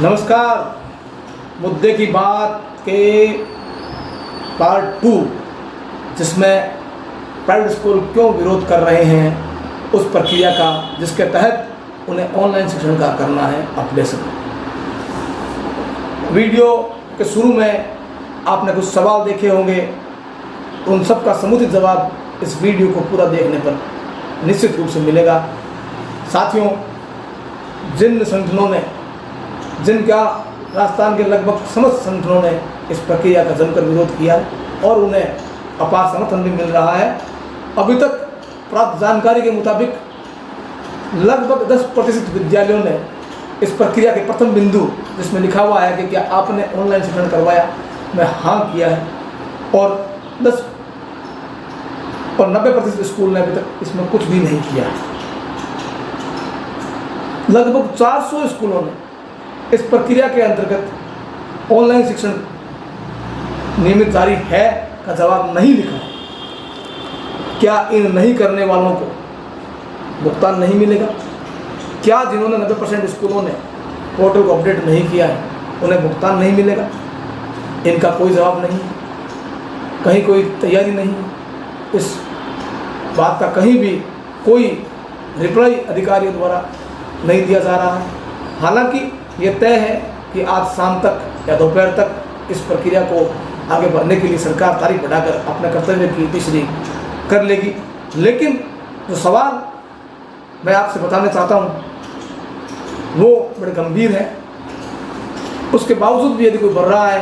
नमस्कार। मुद्दे की बात के पार्ट 2, जिसमें प्राइवेट स्कूल क्यों विरोध कर रहे हैं उस प्रक्रिया का जिसके तहत उन्हें ऑनलाइन शिक्षण का करना है अपडेशन। वीडियो के शुरू में आपने कुछ सवाल देखे होंगे, उन सब का समुचित जवाब इस वीडियो को पूरा देखने पर निश्चित रूप से मिलेगा। साथियों, जिन संगठनों ने, जिनका राजस्थान के लगभग समस्त संगठनों ने इस प्रक्रिया का जमकर विरोध किया है और उन्हें अपार समर्थन भी मिल रहा है, अभी तक प्राप्त जानकारी के मुताबिक लगभग 10% विद्यालयों ने इस प्रक्रिया के प्रथम बिंदु जिसमें लिखा हुआ है कि क्या आपने ऑनलाइन शिक्षण करवाया, में हाँ किया है, और 90% स्कूल ने अभी तक इसमें कुछ भी नहीं किया है। लगभग 400 स्कूलों ने इस प्रक्रिया के अंतर्गत ऑनलाइन शिक्षण नियमित जारी है का जवाब नहीं लिखा है। क्या इन नहीं करने वालों को भुगतान नहीं मिलेगा? क्या जिन्होंने 90% स्कूलों ने पोर्टल को अपडेट नहीं किया है उन्हें भुगतान नहीं मिलेगा? इनका कोई जवाब नहीं है, कहीं कोई तैयारी नहीं है। इस बात का कहीं भी कोई रिप्लाई अधिकारियों द्वारा नहीं दिया जा रहा है। हालांकि ये तय है कि आज शाम तक या दोपहर तक इस प्रक्रिया को आगे बढ़ने के लिए सरकार तारीख बढ़ाकर अपने कर्तव्य की तीसरी कर लेगी। लेकिन जो सवाल मैं आपसे बताना चाहता हूँ वो बड़े गंभीर है। उसके बावजूद भी यदि कोई बढ़ रहा है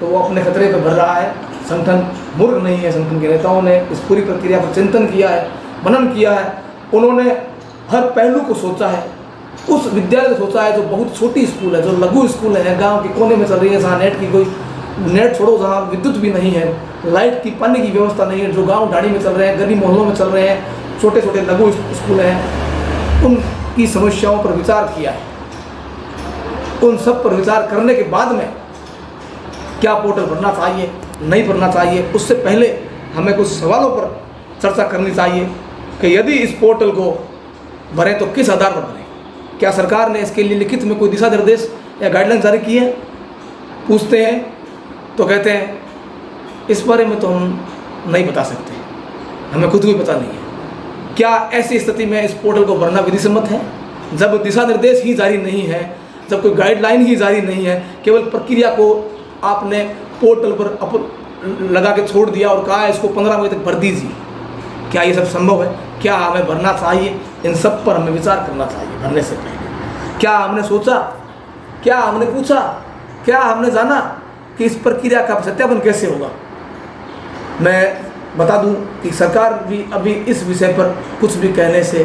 तो वो अपने खतरे पर बढ़ रहा है। संगठन मूर्ख नहीं है। संगठन के नेताओं ने इस पूरी प्रक्रिया पर चिंतन किया है, मनन किया है। उन्होंने हर पहलू को सोचा है। उस विद्यालय को सोचा है जो बहुत छोटी स्कूल है, जो लघु स्कूल है, गांव के कोने में चल रही है, जहाँ नेट छोड़ो, जहाँ विद्युत भी नहीं है, लाइट की, पानी की व्यवस्था नहीं है, जो गांव ढाणी में चल रहे हैं, गली मोहल्लों में चल रहे हैं, छोटे छोटे लघु स्कूल हैं, उनकी समस्याओं पर विचार किया है। उन सब पर विचार करने के बाद में क्या पोर्टल भरना चाहिए, नहीं भरना चाहिए, उससे पहले हमें कुछ सवालों पर चर्चा करनी चाहिए कि यदि इस पोर्टल को भरें तो किस आधार पर भरें। क्या सरकार ने इसके लिए लिखित में कोई दिशा निर्देश या गाइडलाइन जारी की है? पूछते हैं तो कहते हैं इस बारे में तो हम नहीं बता सकते, हमें खुद भी पता नहीं है। क्या ऐसी स्थिति में इस पोर्टल को भरना विधिसम्मत है? जब दिशा निर्देश ही जारी नहीं है, जब कोई गाइडलाइन ही जारी नहीं है, केवल प्रक्रिया को आपने पोर्टल पर लगा के छोड़ दिया और कहा इसको 15 बजे तक भर दीजिए, क्या ये सब संभव है? क्या हमें भरना चाहिए? इन सब पर हमें विचार करना चाहिए भरने से पहले। क्या हमने सोचा, क्या हमने पूछा, क्या हमने जाना कि इस प्रक्रिया का सत्यापन कैसे होगा? मैं बता दूं कि सरकार भी अभी इस विषय पर कुछ भी कहने से,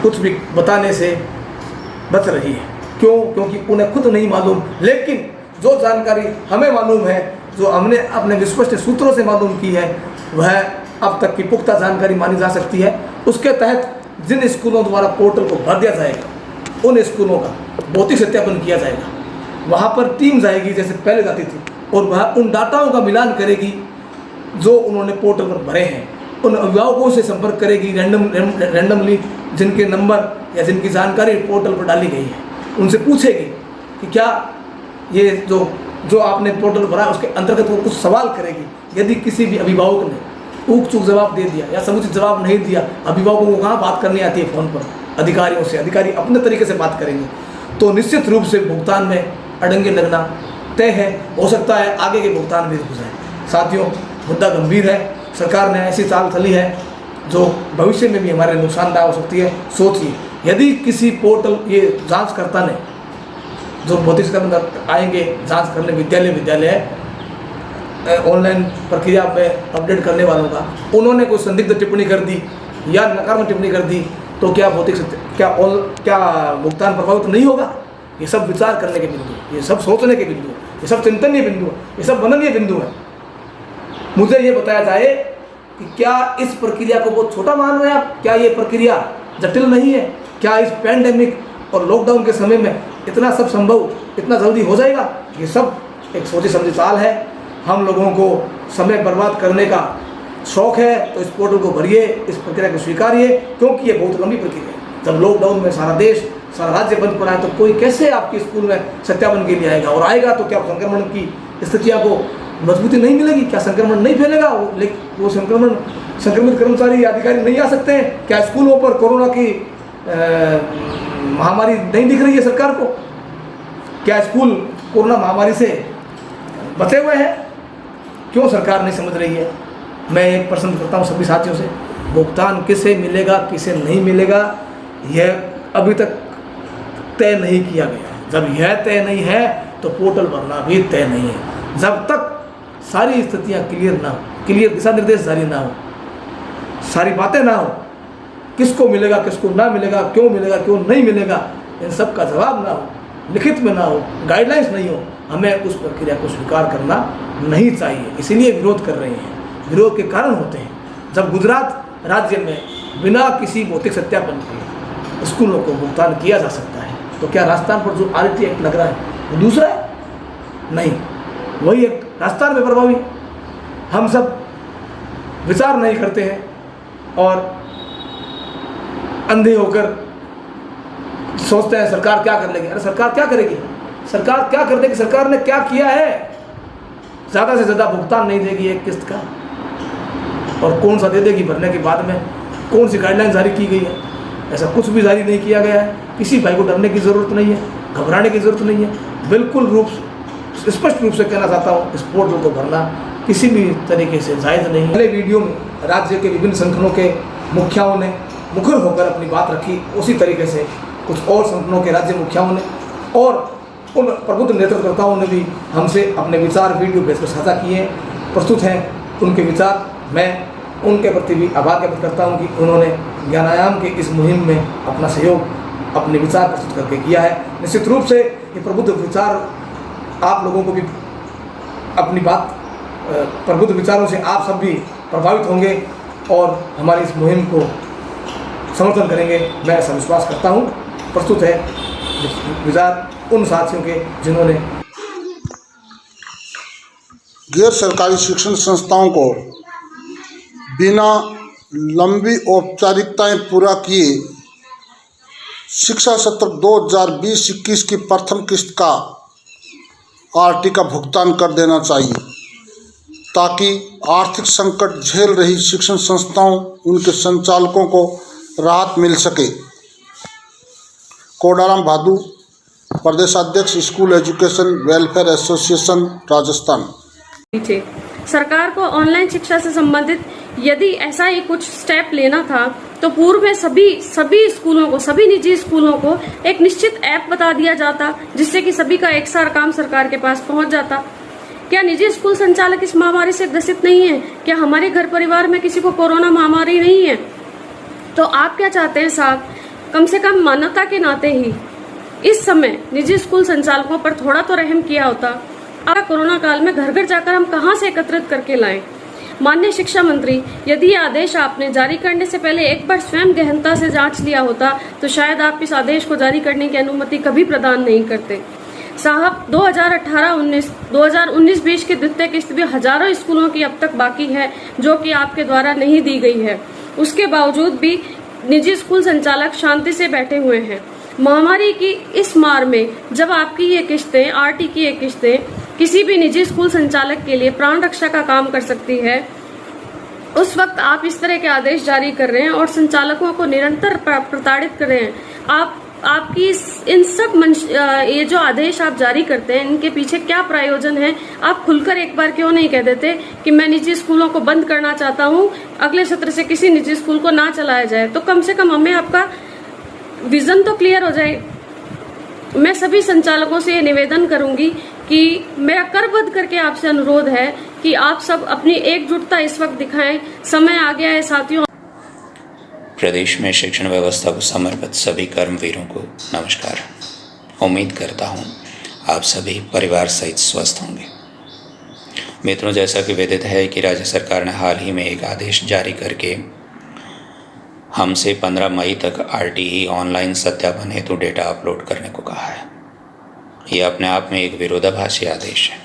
कुछ भी बताने से बच रही है। क्यों? क्योंकि उन्हें खुद नहीं मालूम, लेकिन जो जानकारी हमें मालूम है, जो हमने अपने विश्वस्त सूत्रों से मालूम की है, वह अब तक की पुख्ता जानकारी मानी जा सकती है। उसके तहत जिन स्कूलों द्वारा पोर्टल को भर दिया जाएगा उन स्कूलों का भौतिक सत्यापन किया जाएगा। वहाँ पर टीम जाएगी जैसे पहले जाती थी और वह उन डाटाओं का मिलान करेगी जो उन्होंने पोर्टल पर भरे हैं। उन अभिभावकों से संपर्क करेगी रैंडमली, जिनके नंबर या जिनकी जानकारी पोर्टल पर डाली गई है। उनसे पूछेगी कि क्या ये जो आपने पोर्टल भरा उसके अंतर्गत वो कुछ सवाल करेगी। यदि किसी भी अभिभावक ने ऊक चूक जवाब दे दिया या समुचित जवाब नहीं दिया, अभिभावकों को कहाँ बात करनी आती है फ़ोन पर, अधिकारियों से, अधिकारी अपने तरीके से बात करेंगे, तो निश्चित रूप से भुगतान में अड़ंगे लगना तय है। हो सकता है आगे के भुगतान भी रुक जाए। साथियों, मुद्दा गंभीर है। सरकार ने ऐसी चाल चली है जो भविष्य में भी हमारे नुकसानदायक हो सकती है। सोचिए, यदि किसी पोर्टल, ये जाँचकर्ता ने जो भौतिक सत्यापन आएंगे जाँच करने विद्यालय ऑनलाइन प्रक्रिया में अपडेट करने वालों का, उन्होंने कोई संदिग्ध टिप्पणी कर दी या नकारात्मक टिप्पणी कर दी तो क्या क्या भुगतान प्रभावित नहीं होगा? ये सब विचार करने के बिंदु, ये सब सोचने के बिंदु, ये सब चिंतनीय बिंदु, ये सब मननीय बिंदु है। मुझे ये बताया जाए कि क्या इस प्रक्रिया को बहुत छोटा मान रहे हैं आप? क्या ये प्रक्रिया जटिल नहीं है? क्या इस पैंडेमिक और लॉकडाउन के समय में इतना सब संभव इतना जल्दी हो जाएगा? ये सब एक सोची समझी चाल है। हम लोगों को समय बर्बाद करने का शौक़ है तो इस पोर्टल को भरिए, इस प्रक्रिया को स्वीकारिए, क्योंकि ये बहुत लंबी प्रक्रिया है। जब लॉकडाउन में सारा देश सारा राज्य बंद पड़ा है, तो कोई कैसे आपके स्कूल में सत्यापन के लिए आएगा? और आएगा तो क्या संक्रमण की स्थितियाँ को मजबूती नहीं मिलेगी? क्या संक्रमण नहीं फैलेगा? वो संक्रमित कर्मचारी या अधिकारी नहीं आ सकते हैं? क्या स्कूलों पर कोरोना की महामारी नहीं दिख रही है सरकार को? क्या स्कूल कोरोना महामारी से बचे हुए हैं? क्यों सरकार नहीं समझ रही है? मैं एक प्रश्न करता हूँ सभी साथियों से, भुगतान किसे मिलेगा, किसे नहीं मिलेगा, यह अभी तक तय नहीं किया गया है। जब यह तय नहीं है तो पोर्टल भरना भी तय नहीं है। जब तक सारी स्थितियाँ क्लियर ना हो, क्लियर दिशा निर्देश जारी ना हो, सारी बातें ना हो, किसको मिलेगा, किसको ना मिलेगा, क्यों मिलेगा, क्यों नहीं मिलेगा, इन सब का जवाब ना हो, लिखित में ना हो, गाइडलाइंस नहीं हो, हमें उस प्रक्रिया को स्वीकार करना नहीं चाहिए। इसीलिए विरोध कर रहे हैं। विरोध के कारण होते हैं। जब गुजरात राज्य में बिना किसी भौतिक सत्यापन के स्कूलों को भुगतान किया जा सकता है, तो क्या राजस्थान पर जो RT एक्ट लग रहा है वो दूसरा है? नहीं, वही एक राजस्थान में प्रभावी। हम सब विचार नहीं करते हैं और अंधे होकर सोचते हैं सरकार क्या कर लेगी। अरे सरकार क्या करेगी? सरकार क्या कर देगी? सरकार ने क्या किया है? ज़्यादा से ज़्यादा भुगतान नहीं देगी एक किस्त का, और कौन सा दे देगी भरने के बाद में? कौन सी गाइडलाइन जारी की गई है? ऐसा कुछ भी जारी नहीं किया गया है। किसी भाई को डरने की ज़रूरत नहीं है, घबराने की ज़रूरत नहीं है। बिल्कुल स्पष्ट रूप से कहना चाहता हूँ, इस पोर्टल को भरना किसी भी तरीके से जायज़ नहीं है। पहले वीडियो में राज्य के विभिन्न संगठनों के मुखियाओं ने मुखर होकर अपनी बात रखी, उसी तरीके से कुछ और संगठनों के राज्य मुखियाओं ने और उन प्रबुद्ध नेतृत्वकर्ताओं ने भी हमसे अपने विचार वीडियो भेजकर साझा किए, प्रस्तुत हैं उनके विचार। मैं उनके प्रति भी आभार व्यक्त करता हूं कि उन्होंने ज्ञानायाम के इस मुहिम में अपना सहयोग, अपने विचार प्रस्तुत करके किया है। निश्चित रूप से ये प्रबुद्ध विचार आप लोगों को भी अपनी बात, प्रबुद्ध विचारों से आप सब भी प्रभावित होंगे और हमारी इस मुहिम को समर्थन करेंगे, मैं ऐसा विश्वास करता हूं। प्रस्तुत है विचार उन साथियों के जिन्होंने गैर सरकारी शिक्षण संस्थाओं को बिना लंबी औपचारिकताएं पूरा किए शिक्षा सत्र 2020-21 की प्रथम किस्त का RT का भुगतान कर देना चाहिए, ताकि आर्थिक संकट झेल रही शिक्षण संस्थाओं, उनके संचालकों को राहत मिल सके। कोडाराम भादु, प्रदेशाध्यक्ष school education welfare association Rajasthan. सरकार को ऑनलाइन शिक्षा से संबंधित यदि ऐसा ही कुछ स्टेप लेना था तो पूर्व में सभी स्कूलों को, सभी निजी स्कूलों को एक निश्चित ऐप बता दिया जाता, जिससे कि सभी का एक सार काम सरकार के पास पहुंच जाता। क्या निजी स्कूल संचालक इस महामारी से ग्रसित नहीं है? क्या हमारे घर परिवार में किसी को कोरोना महामारी नहीं है? तो आप क्या चाहते हैं साहब? कम से कम मानवता के नाते ही इस समय निजी स्कूल संचालकों पर थोड़ा तो रहम किया होता। अब कोरोना काल में घर घर जाकर हम कहां से एकत्रित करके लाएं? माननीय शिक्षा मंत्री, यदि ये आदेश आपने जारी करने से पहले एक बार स्वयं गहनता से जांच लिया होता तो शायद आप इस आदेश को जारी करने की अनुमति कभी प्रदान नहीं करते। साहब, 2019-20 की द्वितीय किस्त भी हजारों स्कूलों की अब तक बाकी है, जो कि आपके द्वारा नहीं दी गई है। उसके बावजूद भी निजी स्कूल संचालक शांति से बैठे हुए हैं। महामारी की इस मार में जब आपकी ये किस्तें, RT की ये किस्तें किसी भी निजी स्कूल संचालक के लिए प्राण रक्षा का काम कर सकती है, उस वक्त आप इस तरह के आदेश जारी कर रहे हैं और संचालकों को निरंतर प्रताड़ित कर रहे हैं। आपकी इन सब ये जो आदेश आप जारी करते हैं, इनके पीछे क्या प्रयोजन है? आप खुलकर एक बार क्यों नहीं कह देते कि मैं निजी स्कूलों को बंद करना चाहता हूँ, अगले सत्र से किसी निजी स्कूल को ना चलाया जाए, तो कम से कम हमें आपका विजन तो क्लियर हो जाए। मैं सभी संचालकों से ये निवेदन करूंगी कि मेरा करबद्ध करके आपसे अनुरोध है कि आप सब अपनी एकजुटता इस वक्त दिखाएं। समय आ गया है साथियों। प्रदेश में शिक्षण व्यवस्था को समर्पित सभी कर्मवीरों को नमस्कार। उम्मीद करता हूँ आप सभी परिवार सहित स्वस्थ होंगे। मित्रों, जैसा कि विदित है कि राज्य सरकार ने हाल ही में एक आदेश जारी करके हमसे 15 मई तक RTE ऑनलाइन सत्यापन हेतु डेटा अपलोड करने को कहा है। ये अपने आप में एक विरोधाभासी आदेश है,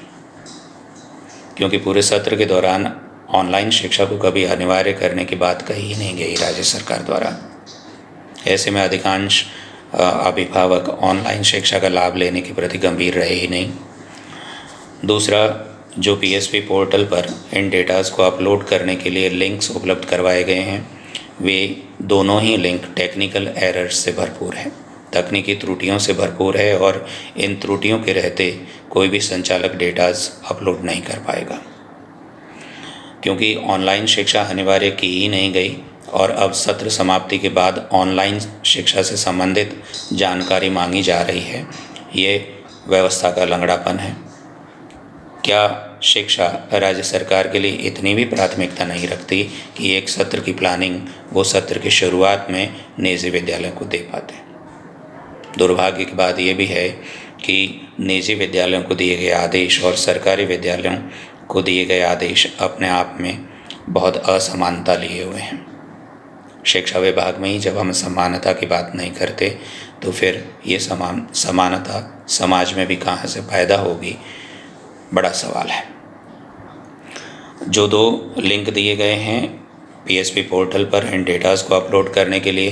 क्योंकि पूरे सत्र के दौरान ऑनलाइन शिक्षा को कभी अनिवार्य करने की बात कही ही नहीं गई राज्य सरकार द्वारा। ऐसे में अधिकांश अभिभावक ऑनलाइन शिक्षा का लाभ लेने के प्रति गंभीर रहे ही नहीं। दूसरा, जो पीएसपी पोर्टल पर इन डेटाज को अपलोड करने के लिए लिंक्स उपलब्ध करवाए गए हैं, वे दोनों ही लिंक टेक्निकल एरर्स से भरपूर है, तकनीकी त्रुटियों से भरपूर है और इन त्रुटियों के रहते कोई भी संचालक डेटाज अपलोड नहीं कर पाएगा, क्योंकि ऑनलाइन शिक्षा अनिवार्य की ही नहीं गई और अब सत्र समाप्ति के बाद ऑनलाइन शिक्षा से संबंधित जानकारी मांगी जा रही है। ये व्यवस्था का लंगड़ापन है। क्या शिक्षा राज्य सरकार के लिए इतनी भी प्राथमिकता नहीं रखती कि एक सत्र की प्लानिंग वो सत्र की शुरुआत में निजी विद्यालयों को दे पाते? दुर्भाग्य की बात यह भी है कि निजी विद्यालयों को दिए गए आदेश और सरकारी विद्यालयों को दिए गए आदेश अपने आप में बहुत असमानता लिए हुए हैं। शिक्षा विभाग में ही जब हम समानता की बात नहीं करते तो फिर ये समानता समाज में भी कहाँ से पैदा होगी, बड़ा सवाल है। जो 2 लिंक दिए गए हैं पीएसपी पोर्टल पर इन डेटाज को अपलोड करने के लिए,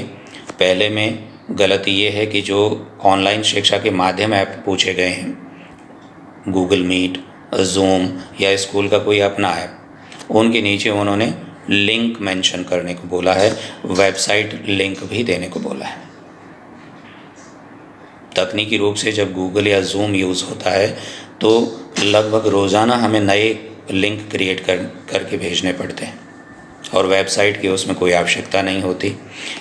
पहले में गलती ये है कि जो ऑनलाइन शिक्षा के माध्यम ऐप पूछे गए हैं, गूगल मीट, जूम या स्कूल का कोई अपना ऐप, उनके नीचे उन्होंने लिंक मेंशन करने को बोला है, वेबसाइट लिंक भी देने को बोला है। तकनीकी रूप से जब गूगल या जूम यूज़ होता है तो लगभग रोज़ाना हमें नए लिंक क्रिएट करके भेजने पड़ते हैं और वेबसाइट की उसमें कोई आवश्यकता नहीं होती।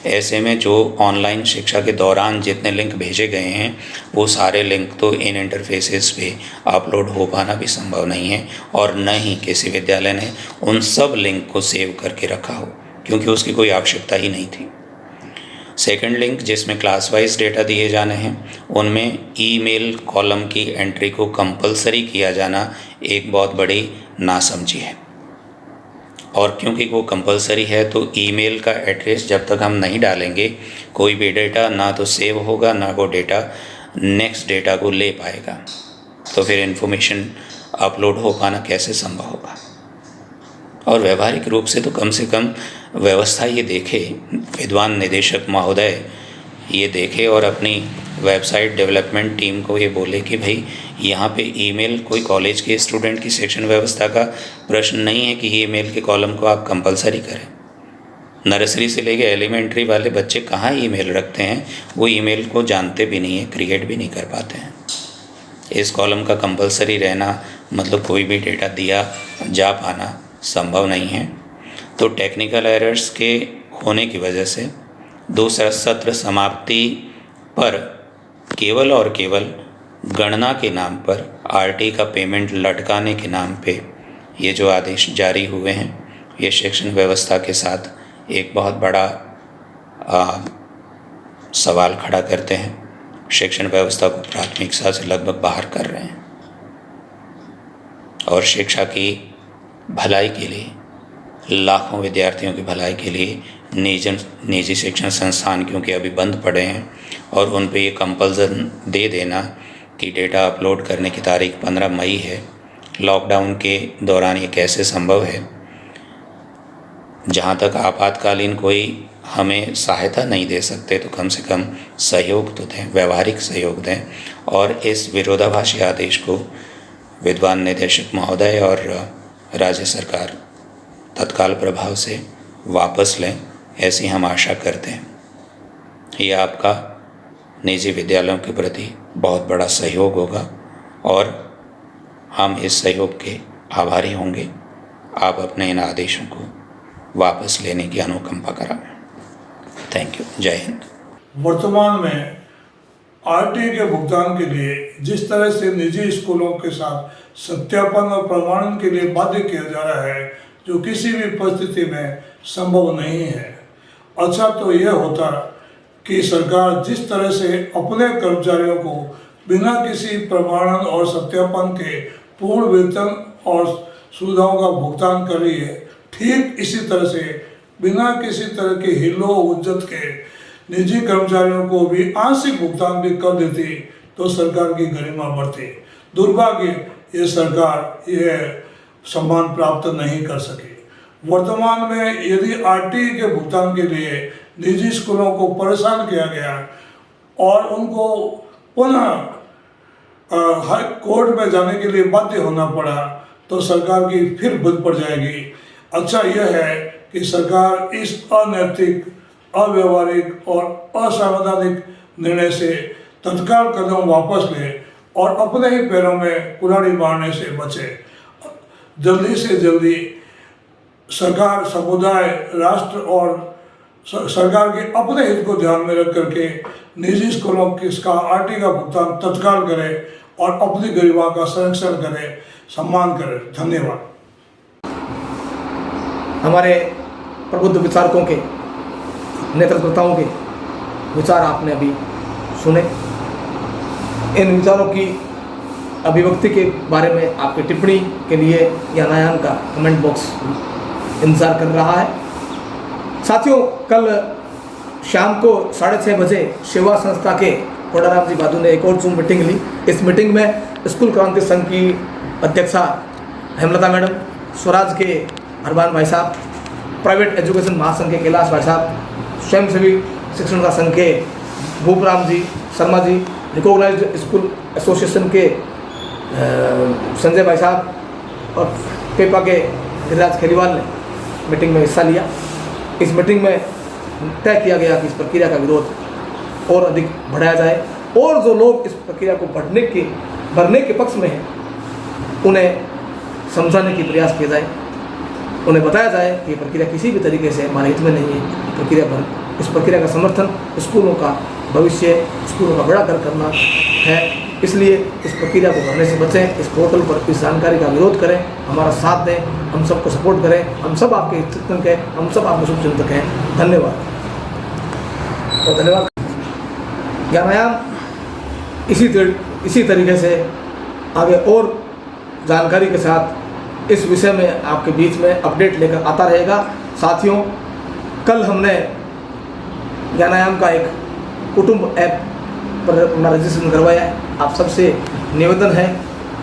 ऐसे में जो ऑनलाइन शिक्षा के दौरान जितने लिंक भेजे गए हैं वो सारे लिंक तो इन इंटरफेसेस पे अपलोड हो पाना भी संभव नहीं है और न ही किसी विद्यालय ने उन सब लिंक को सेव करके रखा हो, क्योंकि उसकी कोई आवश्यकता ही नहीं थी। सेकंड लिंक जिसमें क्लास वाइज डेटा दिए जाने हैं, उनमें ईमेल कॉलम की एंट्री को कंपलसरी किया जाना एक बहुत बड़ी नासमझी है। और क्योंकि वो कंपलसरी है तो ईमेल का एड्रेस जब तक हम नहीं डालेंगे कोई भी डेटा ना तो सेव होगा, ना वो डेटा नेक्स्ट डेटा को ले पाएगा, तो फिर इन्फॉर्मेशन अपलोड हो पाना कैसे संभव होगा। और व्यवहारिक रूप से तो कम से कम व्यवस्था ये देखे, विद्वान निदेशक महोदय ये देखे और अपनी वेबसाइट डेवलपमेंट टीम को ये बोले कि भाई यहाँ पे ईमेल कोई कॉलेज के स्टूडेंट की शिक्षण व्यवस्था का प्रश्न नहीं है कि ईमेल के कॉलम को आप कंपलसरी करें। नर्सरी से लेके एलिमेंट्री वाले बच्चे कहाँ ईमेल रखते हैं, वो ईमेल को जानते भी नहीं है, क्रिएट भी नहीं कर पाते हैं। इस कॉलम का कंपलसरी रहना मतलब कोई भी डेटा दिया जा पाना संभव नहीं है। तो टेक्निकल एरर्स के होने की वजह से दूसरा सत्र समाप्ति पर केवल और केवल गणना के नाम पर आरटी का पेमेंट लटकाने के नाम पे ये जो आदेश जारी हुए हैं, ये शिक्षण व्यवस्था के साथ एक बहुत बड़ा सवाल खड़ा करते हैं। शिक्षण व्यवस्था को प्राथमिकता से लगभग बाहर कर रहे हैं और शिक्षा की भलाई के लिए, लाखों विद्यार्थियों की भलाई के लिए निजी शिक्षण संस्थान क्योंकि अभी बंद पड़े हैं और उन पे ये कंपल्सन दे देना कि डेटा अपलोड करने की तारीख 15 मई है। लॉकडाउन के दौरान ये कैसे संभव है? जहाँ तक आपातकालीन कोई हमें सहायता नहीं दे सकते तो कम से कम सहयोग तो दें, व्यवहारिक सहयोग दें और इस विरोधाभासी आदेश को विद्वान निदेशक महोदय और राज्य सरकार तत्काल प्रभाव से वापस लें, ऐसी हम आशा करते हैं। ये आपका निजी विद्यालयों के प्रति बहुत बड़ा सहयोग होगा और हम इस सहयोग के आभारी होंगे। आप अपने इन आदेशों को वापस लेने की अनुकंपा कराएं। Thank you. जय हिंद। वर्तमान में आरटी के भुगतान के लिए जिस तरह से निजी स्कूलों के साथ सत्यापन और प्रमाणन के लिए बाध्य किया जा रहा है, जो किसी भी परिस्थिति में संभव नहीं है। अच्छा तो यह होता कि सरकार जिस तरह से अपने कर्मचारियों को बिना किसी प्रमाणन और सत्यापन के पूर्ण वेतन और सुविधाओं का भुगतान कर रही है, ठीक इसी तरह से बिना किसी तरह के हिलो उज्जत के निजी कर्मचारियों को भी आंशिक भुगतान भी कर देती तो सरकार की गरिमा बढ़ती। दुर्भाग्य ये सरकार यह सम्मान प्राप्त नहीं कर सकी। वर्तमान में यदि आरटी के भुगतान के लिए निजी स्कूलों को परेशान किया गया और उनको पुनः हाई कोर्ट में जाने के लिए बाध्य होना पड़ा तो सरकार की फिर बंद पड़ जाएगी। अच्छा यह है कि सरकार इस अनैतिक, अव्यवहारिक और असंवैधानिक निर्णय से तत्काल कदम वापस ले और अपने ही पैरों में कुल्हाड़ी मारने से बचे। जल्दी से जल्दी सरकार, समुदाय, राष्ट्र और सरकार के अपने हित को ध्यान में रख करके निजी स्कूलों की इसका RT का भुगतान तत्काल करे और अपनी गरिमा का संरक्षण करे, सम्मान करे। धन्यवाद। हमारे प्रबुद्ध विचारकों के, नेतृत्वताओं के विचार आपने अभी सुने। इन विचारों की अभिव्यक्ति के बारे में आपकी टिप्पणी के लिए ज्ञानायाम का कमेंट बॉक्स इंतज़ार कर रहा है। साथियों, कल शाम को 6:30 बजे सेवा संस्था के कोडाराम जी बादू ने एक और जूम मीटिंग ली। इस मीटिंग में स्कूल क्रांति संघ की अध्यक्षा हेमलता मैडम, स्वराज के अरबान भाई साहब, प्राइवेट एजुकेशन महासंघ के कैलाश भाई साहब, स्वयंसेवी शिक्षण का संघ के भूपराम जी Sharma ji, recognised school association के संजय भाई साहब और पेपा के गिरिराज खेलीवाल ने मीटिंग में हिस्सा लिया। इस मीटिंग में तय किया गया कि इस प्रक्रिया का विरोध और अधिक बढ़ाया जाए और जो लोग इस प्रक्रिया को भरने के पक्ष में हैं उन्हें समझाने की प्रयास किया जाए, उन्हें बताया जाए कि ये प्रक्रिया किसी भी तरीके से हमारे हित में नहीं है। इस प्रक्रिया का समर्थन स्कूलों का भविष्य, स्कूलों का बड़ा घर करना है, इसलिए इस प्रक्रिया को भरने से बचें। इस पोर्टल पर इस जानकारी का विरोध करें, हमारा साथ दें, हम सबको सपोर्ट करें। हम सब आपके चिंतक हैं, हम सब आपके शुभचिंतक हैं। धन्यवाद। तो धन्यवाद। ज्ञानायाम इसी तरीके से आगे और जानकारी के साथ इस विषय में आपके बीच में अपडेट लेकर आता रहेगा। साथियों, कल हमने ज्ञानायाम का एक कुटुंब ऐप पर अपना रजिस्ट्रेशन करवाया है। आप सबसे निवेदन है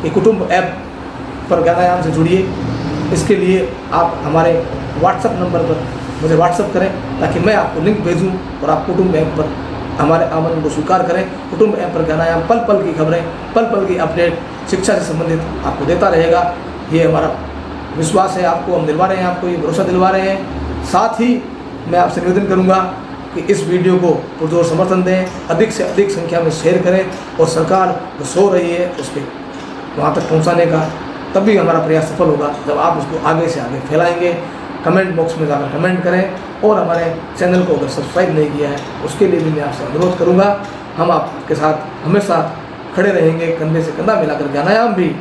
कि कुटुंब ऐप पर ज्ञानायाम से जुड़िए। इसके लिए आप हमारे व्हाट्सएप नंबर पर मुझे व्हाट्सएप करें ताकि मैं आपको लिंक भेजूं और आप कुटुंब ऐप पर हमारे आमंत्रण को स्वीकार करें। कुटुंब ऐप पर ज्ञानायाम पल पल की खबरें, पल पल की अपडेट शिक्षा से संबंधित आपको देता रहेगा। ये हमारा विश्वास है, आपको हम दिलवा रहे हैं, आपको ये भरोसा दिलवा रहे हैं। साथ ही मैं आपसे निवेदन करूंगा कि इस वीडियो को पुरजोर समर्थन दें, अधिक से अधिक संख्या में शेयर करें और सरकार जो सो रही है उसके वहाँ तक पहुँचाने का तभी हमारा प्रयास सफल होगा जब आप उसको आगे से आगे फैलाएंगे। कमेंट बॉक्स में जाकर कमेंट करें और हमारे चैनल को अगर सब्सक्राइब नहीं किया है उसके लिए भी मैं आपसे अनुरोध करूँगा। हम आपके साथ हमेशा खड़े रहेंगे, कंधे से कंधा मिलाकर। ज्ञानायाम भी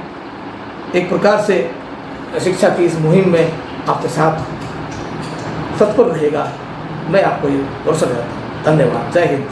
एक प्रकार से शिक्षा की इस मुहिम में आपके साथ तत्पर रहेगा। मैं आपको ये भरोसा देता हूँ। धन्यवाद। जय हिंद।